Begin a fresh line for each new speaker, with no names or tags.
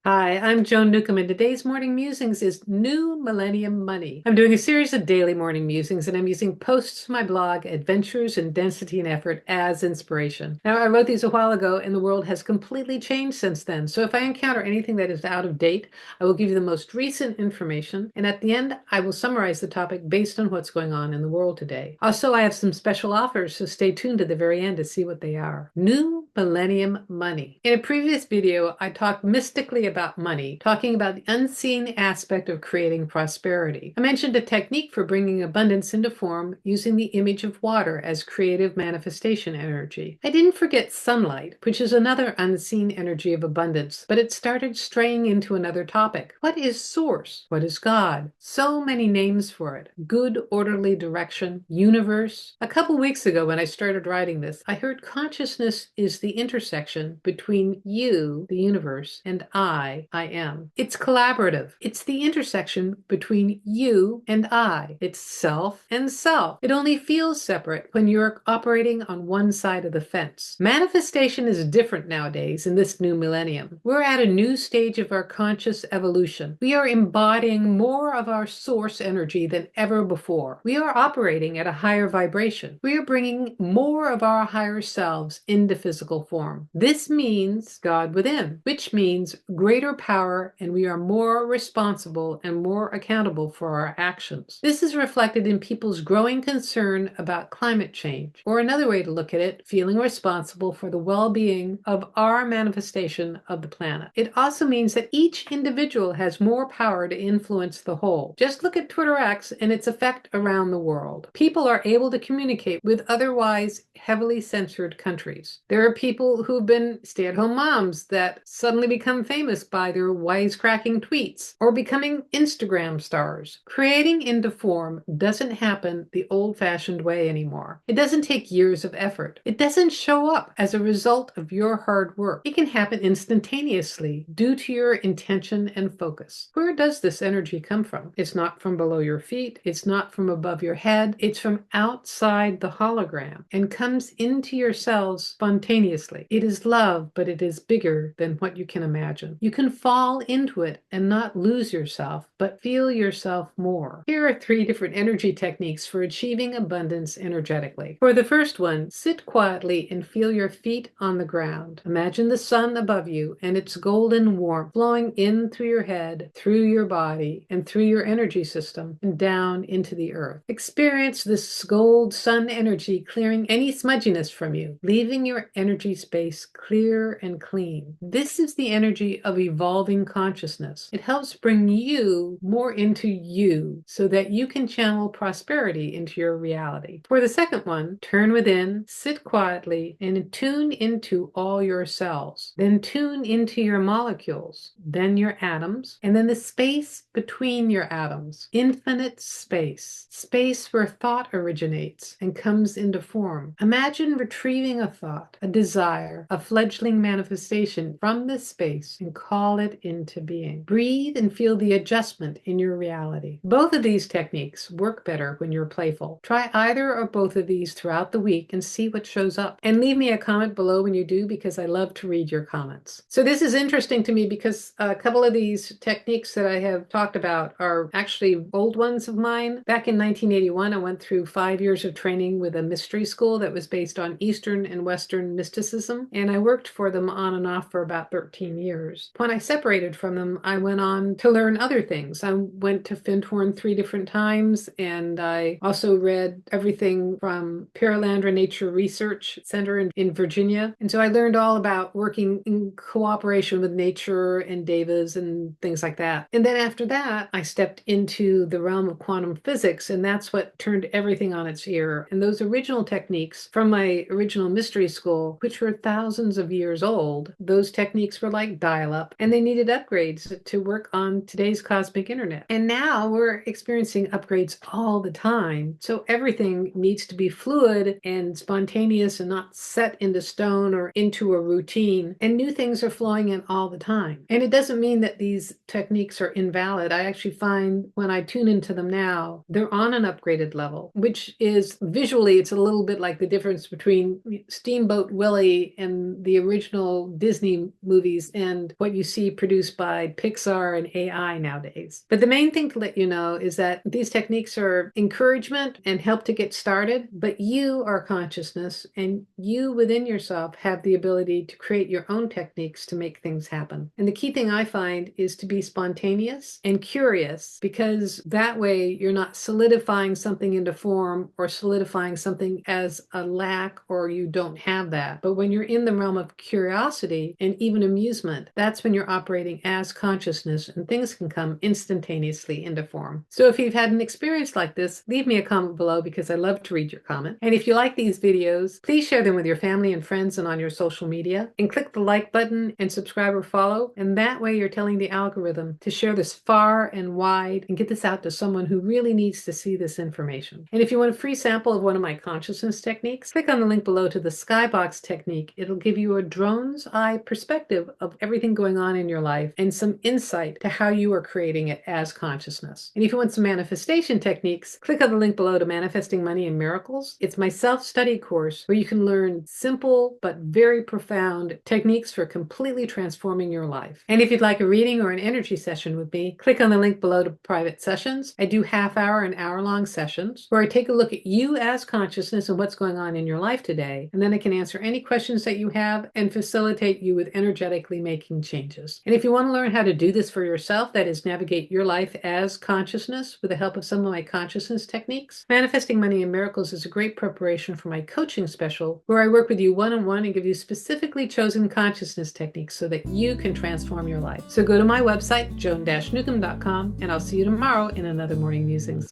Hi, I'm Joan Newcomb, and today's morning musings is New Millennium Money. I'm doing a series of daily morning musings, and I'm using posts from my blog, Adventures in Density and Effort, as inspiration. Now, I wrote these a while ago, and the world has completely changed since then. So if I encounter anything that is out of date, I will give you the most recent information, and at the end, I will summarize the topic based on what's going on in the world today. Also, I have some special offers, so stay tuned to the very end to see what they are. New Millennium Money. In a previous video, I talked mystically about money, talking about the unseen aspect of creating prosperity. I mentioned a technique for bringing abundance into form using the image of water as creative manifestation energy. I didn't forget sunlight, which is another unseen energy of abundance, but it started straying into another topic. What is source? What is God? So many names for it. Good, orderly direction, universe. A couple weeks ago when I started writing this, I heard consciousness is the intersection between you, the universe, and I am. It's collaborative. It's the intersection between you and I. It's self and self. It only feels separate when you're operating on one side of the fence. Manifestation is different nowadays in this new millennium. We're at a new stage of our conscious evolution. We are embodying more of our source energy than ever before. We are operating at a higher vibration. We are bringing more of our higher selves into physical form. This means God within, which means greater power, and we are more responsible and more accountable for our actions. This is reflected in people's growing concern about climate change, or another way to look at it, feeling responsible for the well-being of our manifestation of the planet. It also means that each individual has more power to influence the whole. Just look at Twitter X and its effect around the world. People are able to communicate with otherwise heavily censored countries. There are people who've been stay-at-home moms that suddenly become famous by their wisecracking tweets or becoming Instagram stars. Creating into form doesn't happen the old-fashioned way anymore. It doesn't take years of effort. It doesn't show up as a result of your hard work. It can happen instantaneously due to your intention and focus. Where does this energy come from? It's not from below your feet. It's not from above your head. It's from outside the hologram and comes into your cells spontaneously. It is love, but it is bigger than what you can imagine. You can fall into it and not lose yourself, but feel yourself more. Here are 3 different energy techniques for achieving abundance energetically. For the first one, sit quietly and feel your feet on the ground. Imagine the sun above you and its golden warmth flowing in through your head, through your body, and through your energy system, and down into the earth. Experience this gold sun energy clearing any smudginess from you, leaving your energy space clear and clean. This is the energy of evolving consciousness. It helps bring you more into you so that you can channel prosperity into your reality. For the second one, turn within, sit quietly, and tune into all your cells. Then tune into your molecules, then your atoms, and then the space between your atoms. Infinite space. Space where thought originates and comes into form. Imagine retrieving a thought, a desire, a fledgling manifestation from this space and call it into being. Breathe and feel the adjustment in your reality. Both of these techniques work better when you're playful. Try either or both of these throughout the week and see what shows up. And leave me a comment below when you do, because I love to read your comments. So this is interesting to me because a couple of these techniques that I have talked about are actually old ones of mine. Back in 1981, I went through 5 years of training with a mystery school that was based on Eastern and Western mysticism, and I worked for them on and off for about 13 years. When I separated from them, I went on to learn other things. I went to Findhorn 3 different times, and I also read everything from Perelandra Nature Research Center in Virginia. And so I learned all about working in cooperation with nature and devas and things like that. And then after that, I stepped into the realm of quantum physics, and that's what turned everything on its ear. And those original techniques from my original mystery school, which were thousands of years old, those techniques were like dial-up, and they needed upgrades to work on today's cosmic internet. And now we're experiencing upgrades all the time. So everything needs to be fluid and spontaneous and not set into stone or into a routine. And new things are flowing in all the time. And it doesn't mean that these techniques are invalid. I actually find when I tune into them now, they're on an upgraded level, which is visually, it's a little bit like the difference between Steamboat Willie and the original Disney movies and what what you see produced by Pixar and AI nowadays. But the main thing to let you know is that these techniques are encouragement and help to get started, but you are consciousness, and you within yourself have the ability to create your own techniques to make things happen. And the key thing I find is to be spontaneous and curious, because that way you're not solidifying something into form or solidifying something as a lack or you don't have that. But when you're in the realm of curiosity and even amusement, that's when you're operating as consciousness and things can come instantaneously into form. So if you've had an experience like this, leave me a comment below because I love to read your comment. And if you like these videos, please share them with your family and friends and on your social media, and click the like button and subscribe or follow. And that way you're telling the algorithm to share this far and wide and get this out to someone who really needs to see this information. And if you want a free sample of one of my consciousness techniques, click on the link below to the skybox technique. It'll give you a drone's eye perspective of everything going on in your life and some insight to how you are creating it as consciousness. And if you want some manifestation techniques, click on the link below to Manifesting Money and Miracles. It's my self-study course where you can learn simple but very profound techniques for completely transforming your life. And if you'd like a reading or an energy session with me, click on the link below to private sessions. I do half-hour and hour-long sessions where I take a look at you as consciousness and what's going on in your life today. And then I can answer any questions that you have and facilitate you with energetically making changes. And if you want to learn how to do this for yourself, that is, navigate your life as consciousness with the help of some of my consciousness techniques, Manifesting Money and Miracles is a great preparation for my coaching special where I work with you one-on-one and give you specifically chosen consciousness techniques so that you can transform your life. So go to my website, joan-newcomb.com, and I'll see you tomorrow in another Morning Musings.